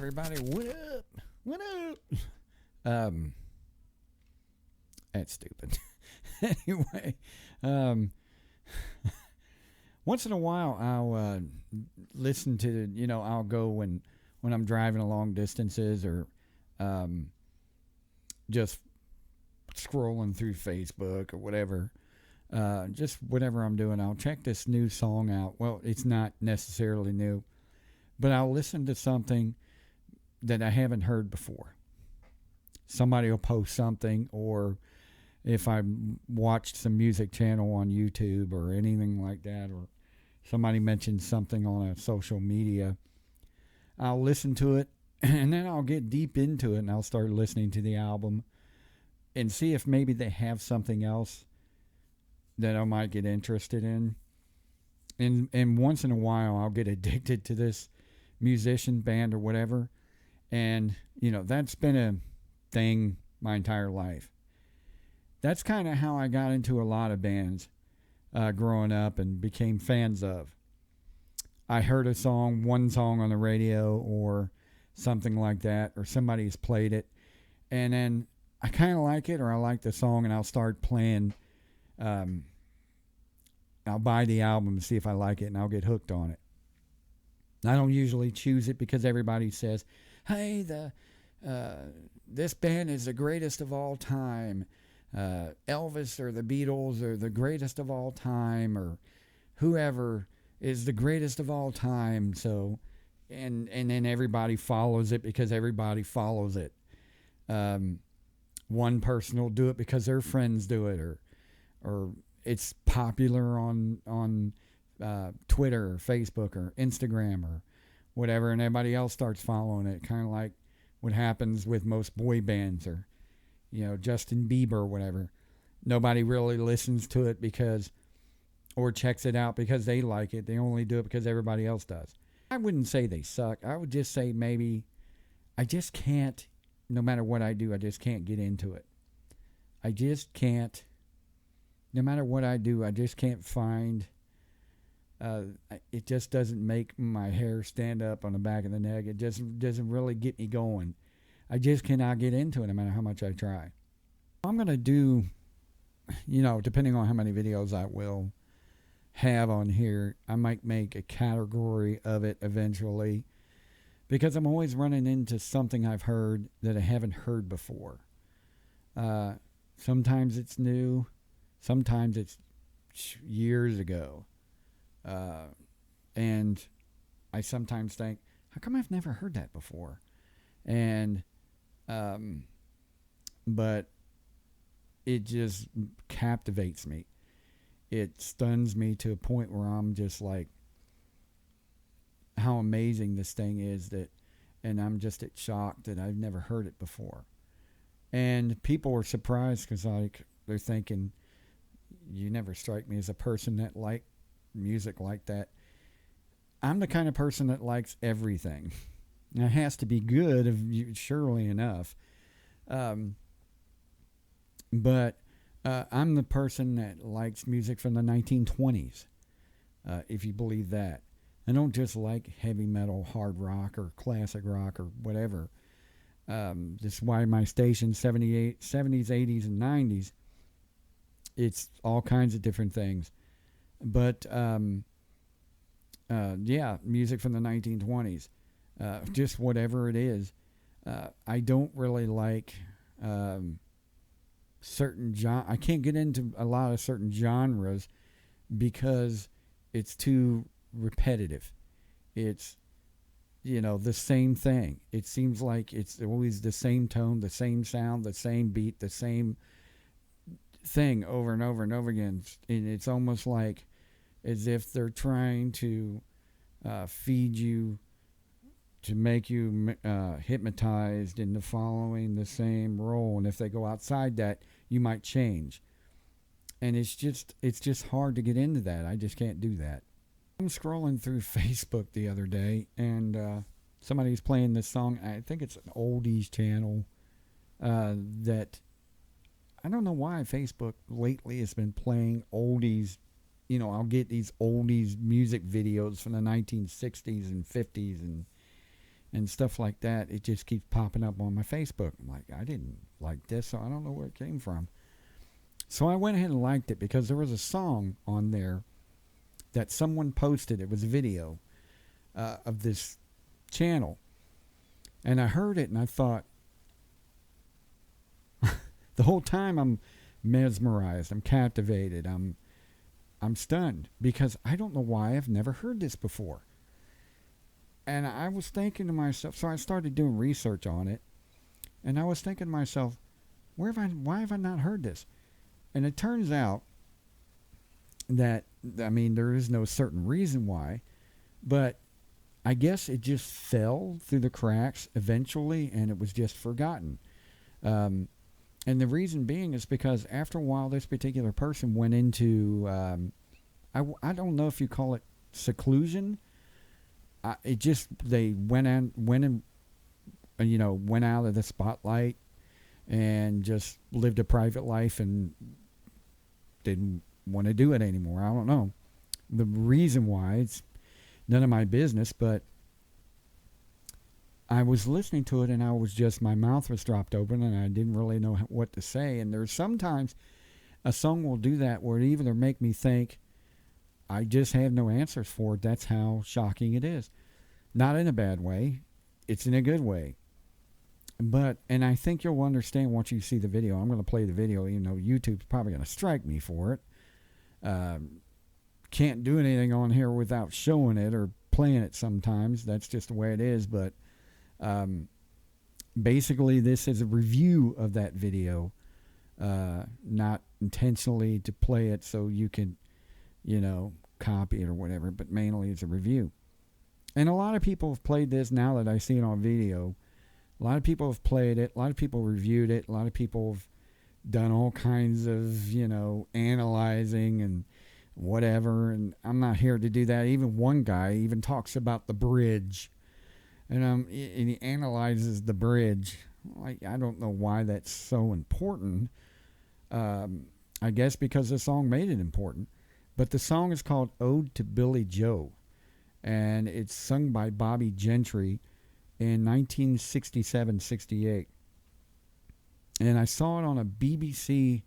everybody. What up? What up? Um, that's stupid. Anyway, once in a while I'll listen to, I'll go when I'm driving long distances or just scrolling through Facebook or whatever. Just whatever I'm doing, I'll check this new song out. Well, it's not necessarily new, but I'll listen to something that I haven't heard before. Somebody will post something, or if I watched some music channel on YouTube or anything like that, or somebody mentions something on a social media, I'll listen to it, and then I'll get deep into it, and I'll start listening to the album and see if maybe they have something else that I might get interested in. And once in a while, I'll get addicted to this musician, band, or whatever. And, that's been a thing my entire life. That's kind of how I got into a lot of bands growing up and became fans of. I heard one song on the radio or something like that, or somebody's played it, and then I kind of like it, or I like the song, and I'll start playing. I'll buy the album to see if I like it, and I'll get hooked on it. I don't usually choose it because everybody says, hey, this band is the greatest of all time. Elvis or the Beatles are the greatest of all time, or whoever is the greatest of all time. So, and then everybody follows it because everybody follows it. One person will do it because their friends do it, or it's popular on Twitter or Facebook or Instagram or whatever, and everybody else starts following it. Kind of like what happens with most boy bands, or Justin Bieber or whatever. Nobody really listens to it or checks it out because they like it. They only do it because everybody else does. I wouldn't say they suck. I would just say maybe I just can't, no matter what I do, I just can't get into it. I just can't. No matter what I do, I just can't find. It just doesn't make my hair stand up on the back of the neck. It just doesn't really get me going. I just cannot get into it no matter how much I try. I'm going to do, depending on how many videos I will have on here, I might make a category of it eventually, because I'm always running into something I've heard that I haven't heard before. Sometimes it's new. Sometimes it's years ago. And I sometimes think, how come I've never heard that before? And, but it just captivates me. It stuns me to a point where I'm just like, how amazing this thing is, and I'm just shocked that I've never heard it before. And people are surprised because they're thinking, you never strike me as a person that like music like that. I'm the kind of person that likes everything. Now, it has to be good, surely enough. But I'm the person that likes music from the 1920s, if you believe that. I don't just like heavy metal, hard rock, or classic rock, or whatever. This is why my station, 70s, 80s, and 90s, it's all kinds of different things. But, music from the 1920s. Just whatever it is. I don't really like certain I can't get into a lot of certain genres because it's too repetitive. It's, the same thing. It seems like it's always the same tone, the same sound, the same beat, the same thing over and over and over again. And it's almost like as if they're trying to feed you, to make you hypnotized into following the same role. And if they go outside that, you might change. And it's just hard to get into that. I just can't do that. I'm scrolling through Facebook the other day, and somebody's playing this song. I think it's an oldies channel that I don't know why Facebook lately has been playing oldies. I'll get these oldies music videos from the 1960s and 50s and and stuff like that. It just keeps popping up on my Facebook. I'm like, I didn't like this, so I don't know where it came from. So I went ahead and liked it because there was a song on there that someone posted. It was a video of this channel. And I heard it and I thought, the whole time I'm mesmerized, I'm captivated, I'm stunned because I don't know why I've never heard this before. And I was thinking to myself, so I started doing research on it, and I was thinking to myself, why have I not heard this? And it turns out that, I mean, there is no certain reason why, but I guess it just fell through the cracks eventually, and it was just forgotten. And the reason being is because after a while, this particular person went into, I don't know if you call it seclusion. They went out of the spotlight and just lived a private life and didn't want to do it anymore. I don't know the reason why. It's none of my business, but I was listening to it and my mouth was dropped open and I didn't really know what to say. And there's sometimes a song will do that where it either make me think I just have no answers for it. That's how shocking it is. Not in a bad way. It's in a good way. And I think you'll understand once you see the video. I'm going to play the video, even though YouTube's probably going to strike me for it. Can't do anything on here without showing it or playing it sometimes. That's just the way it is. But basically, this is a review of that video, not intentionally to play it so you can, copy it or whatever, but mainly it's a review. And a lot of people have played this now that I see it on video. A lot of people have played it. A lot of people reviewed it. A lot of people have done all kinds of, analyzing and whatever. And I'm not here to do that. Even one guy even talks about the bridge. And he analyzes the bridge. Like, I don't know why that's so important. I guess because the song made it important. But the song is called Ode to Billy Joe. And it's sung by Bobby Gentry in 1967-68. And I saw it on a BBC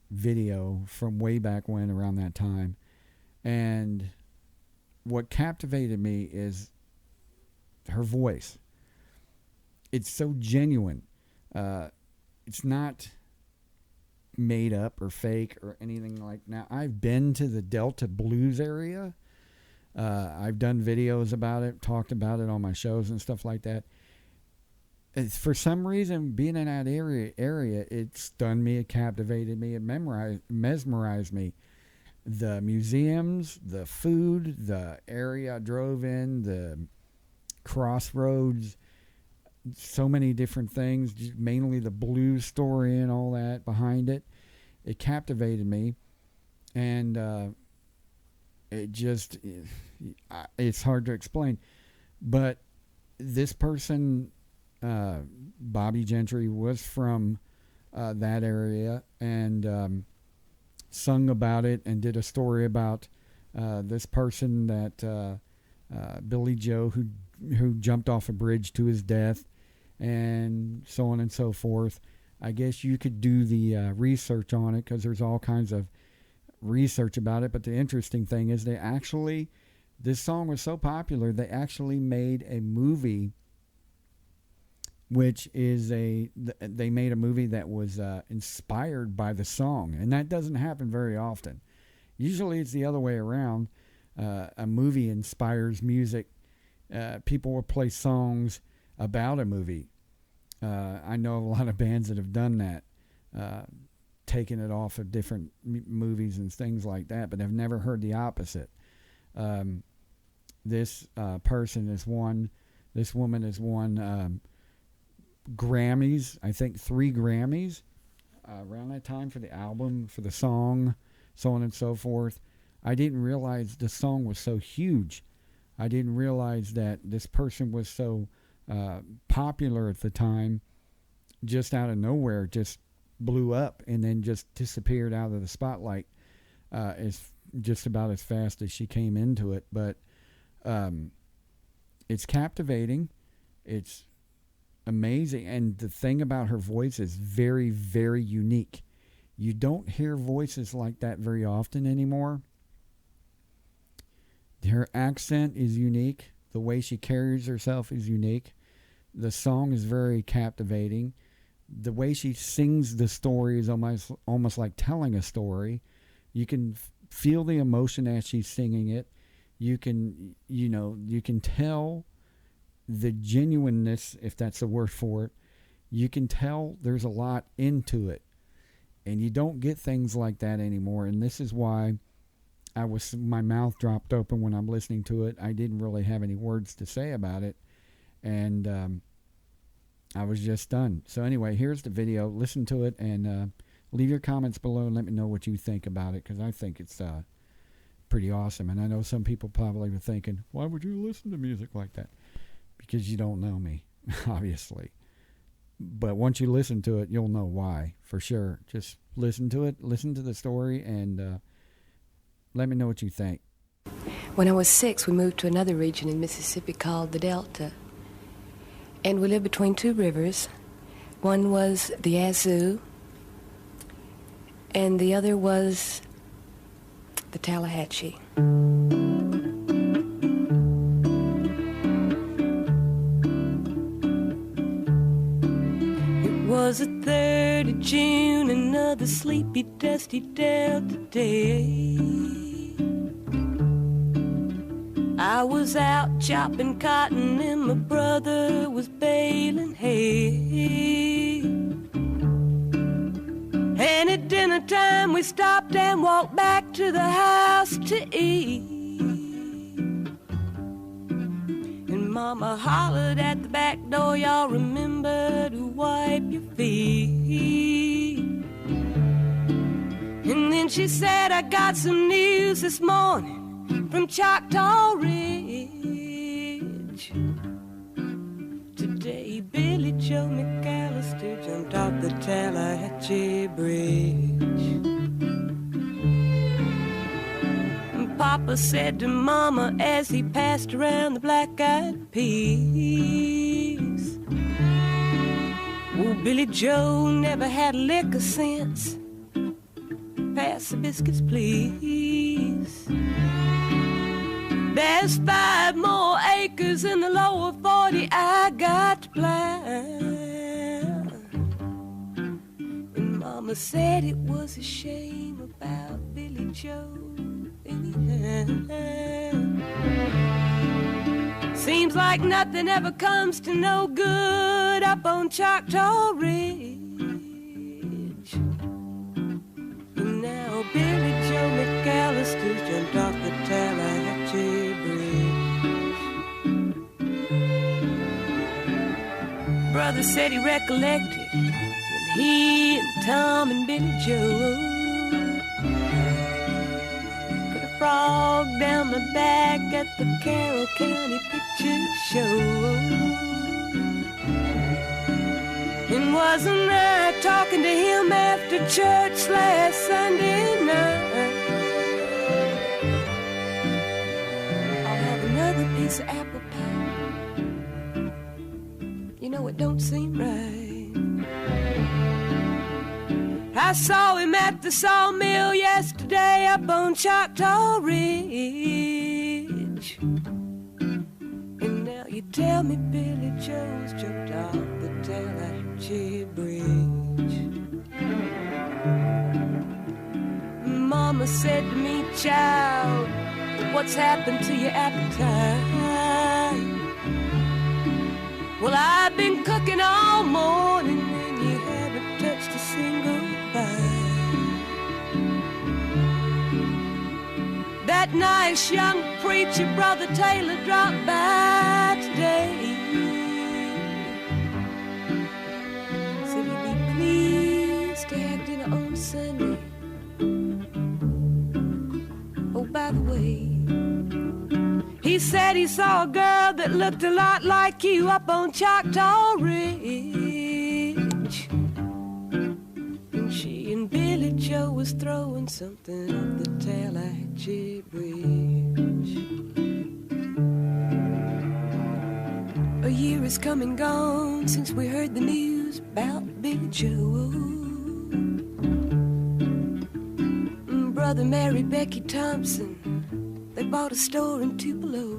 video from way back when, around that time. And what captivated me is her voice. It's so genuine. It's not made up or fake or anything like that. Now, I've been to the Delta Blues area. I've done videos about it, talked about it on my shows and stuff like that. For some reason, being in that area, it stunned me, it captivated me, it mesmerized me. The museums, the food, the area I drove in, the crossroads, so many different things, mainly the blues story and all that behind it. It captivated me, and it's hard to explain. But this person, Bobby Gentry, was from that area and sung about it and did a story about this person that Billy Joe who jumped off a bridge to his death and so on and so forth. I guess you could do the research on it because there's all kinds of research about it. But the interesting thing is this song was so popular, they actually made a movie, they made a movie that was inspired by the song. And that doesn't happen very often. Usually it's the other way around. A movie inspires music. People will play songs about a movie. I know a lot of bands that have done that, taken it off of different movies and things like that, but I've never heard the opposite. This person has won, this woman has won Grammys, I think 3 Grammys around that time for the album, for the song, so on and so forth. I didn't realize the song was so huge. I didn't realize that this person was so popular at the time, just out of nowhere, just blew up and then just disappeared out of the spotlight as just about as fast as she came into it. But It's captivating. It's amazing. And the thing about her voice is very, very unique. You don't hear voices like that very often anymore. Her accent is unique. The way she carries herself is unique. The song is very captivating. The way she sings the story is almost like telling a story. You can feel the emotion as she's singing it. You can tell the genuineness, if that's a word for it. You can tell there's a lot into it. And you don't get things like that anymore. And this is why my mouth dropped open when I'm listening to it. I didn't really have any words to say about it. And I was just done. So anyway, here's the video. Listen to it and leave your comments below and let me know what you think about it, because I think it's pretty awesome. And I know some people probably were thinking, why would you listen to music like that? Because you don't know me, obviously. But once you listen to it, you'll know why, for sure. Just listen to it, listen to the story, and let me know what you think. When I was 6, we moved to another region in Mississippi called the Delta. And we lived between two rivers. One was the Yazoo, and the other was the Tallahatchie. It was the 3rd of June, another sleepy, dusty Delta day. I was out chopping cotton and my brother was baling hay. And at dinner time we stopped and walked back to the house to eat. And Mama hollered at the back door, y'all remember to wipe your feet. And then she said, I got some news this morning from Choctaw Ridge. Today Billy Joe McAllister jumped off the Tallahatchie Bridge. And Papa said to Mama as he passed around the black-eyed peas, oh, Billy Joe never had a lick of sense. Pass the biscuits, please. There's 5 more acres in the lower 40 I got to plant. And Mama said it was a shame about Billy Joe anyhow. Seems like nothing ever comes to no good up on Choctaw Ridge. And now Billy Joe McAllister's jumped off the Tallahatchie Bridge. Brother said he recollected when he and Tom and Billy Joe put a frog down my back at the Carroll County Picture Show. And wasn't I talking to him after church last Sunday night? I'll have another piece of apple pie. You know it don't seem right. I saw him at the sawmill yesterday up on Choctaw Ridge. And now you tell me Billy Joe's jumped off the Tallahatchie Bridge. Mama said to me, child, what's happened to your appetite? Well, I've been cooking all morning and you haven't touched a single bite. That nice young preacher, Brother Taylor, dropped by today. Said he'd be pleased to have dinner on Sunday. Oh, by the way, he said he saw a girl that looked a lot like you up on Choctaw Ridge. And she and Billy Joe was throwing something off the Tallahatchie Bridge. has come and gone since we heard the news about Big Joe. Brother married Becky Thompson. They bought a store in Tupelo.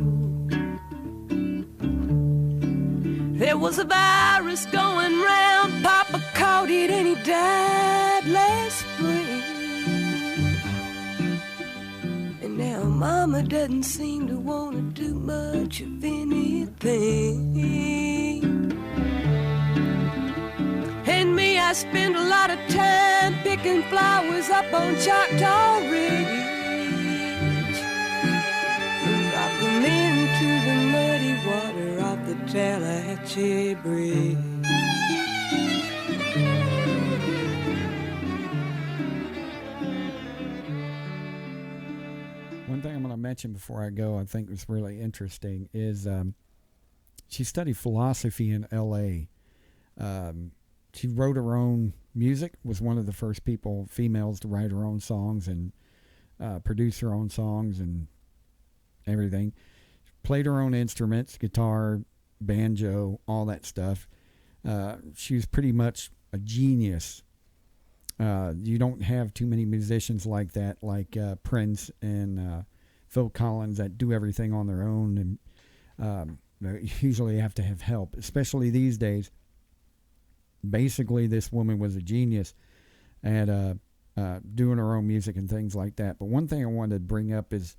There was a virus going round. Papa caught it and he died last spring. And now Mama doesn't seem to want to do much of anything. And me, I spend a lot of time picking flowers up on Choctaw Ridge. Drop them into the muddy water off the Tallahatchie Bridge. One thing I'm going to mention before I go, I think was really interesting, is she studied philosophy in L.A. She wrote her own music, was one of the first females to write her own songs and produce her own songs and everything. Played her own instruments, guitar, banjo, all that stuff. She was pretty much a genius. You don't have too many musicians like that, like Prince and Phil Collins, that do everything on their own, and they usually have to have help, especially these days. Basically, this woman was a genius at doing her own music and things like that. But one thing I wanted to bring up is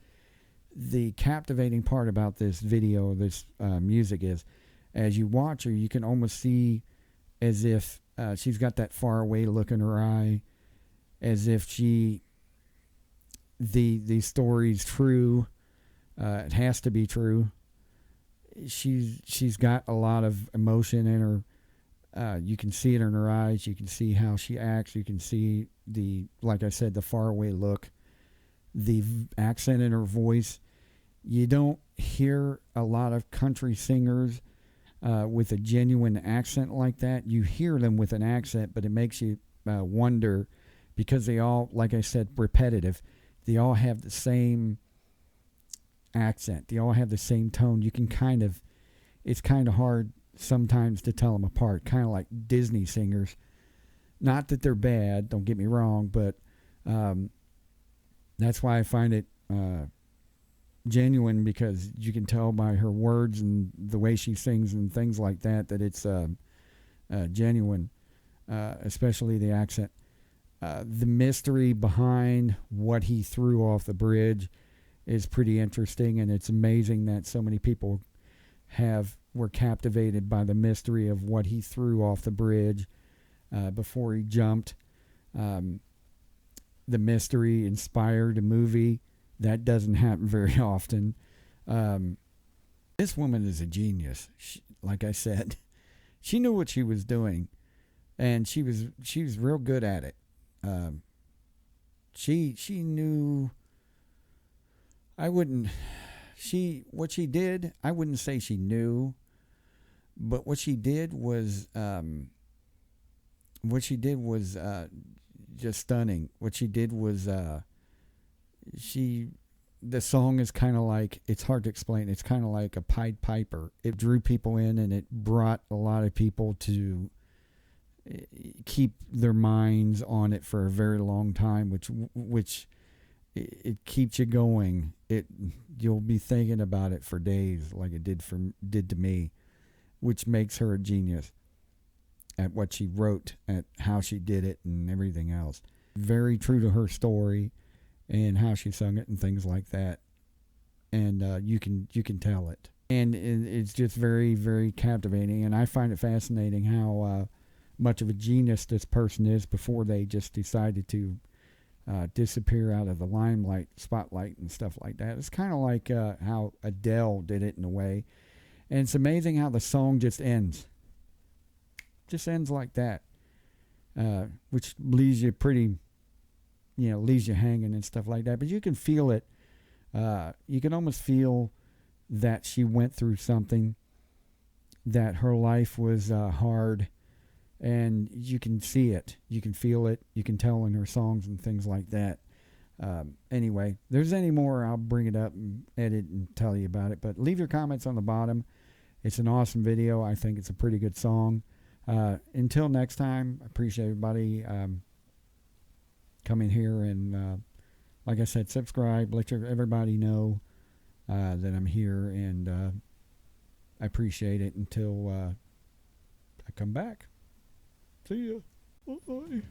the captivating part about this video, this music, is as you watch her, you can almost see as if she's got that faraway look in her eye, as if the story's true. It has to be true. She's got a lot of emotion in her. You can see it in her eyes. You can see how she acts. You can see like I said, the faraway look, the accent in her voice. You don't hear a lot of country singers with a genuine accent like that. You hear them with an accent, but it makes you wonder, because they all, like I said, repetitive. They all have the same accent. They all have the same tone. You can it's kind of hard sometimes to tell them apart, kind of like Disney singers. Not that they're bad, don't get me wrong, but that's why I find it genuine, because you can tell by her words and the way she sings and things like that it's genuine, especially the accent. The mystery behind what he threw off the bridge is pretty interesting, and it's amazing that so many people were captivated by the mystery of what he threw off the bridge before he jumped. The mystery inspired a movie. That doesn't happen very often. This woman is a genius. Like I said, she knew what she was doing, and she was real good at it. She knew. What she did, I wouldn't say she knew, but what she did was just stunning. What she did was the song is kind of like, it's hard to explain. It's kind of like a Pied Piper. It drew people in, and it brought a lot of people to keep their minds on it for a very long time, which it keeps you going. You'll be thinking about it for days, like it did to me, which makes her a genius at what she wrote, at how she did it, and everything else. Very true to her story and how she sung it and things like that. And you can tell it, and it's just very, very captivating. And I find it fascinating how much of a genius this person is before they just decided to disappear out of the spotlight and stuff like that. It's kind of like how Adele did it in a way. And it's amazing how the song just ends. Just ends like that. Which leaves you leaves you hanging and stuff like that. But you can feel it. You can almost feel that she went through something, that her life was hard. And you can see it. You can feel it. You can tell in her songs and things like that. Anyway, if there's any more, I'll bring it up and edit and tell you about it. But leave your comments on the bottom. It's an awesome video. I think it's a pretty good song. Until next time, I appreciate everybody coming here and, like I said, subscribe. Let everybody know that I'm here, and I appreciate it until I come back. See ya. Bye.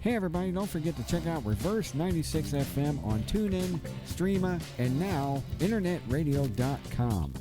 Hey everybody, don't forget to check out Reverse 96 FM on TuneIn, Streema, and now internetradio.com.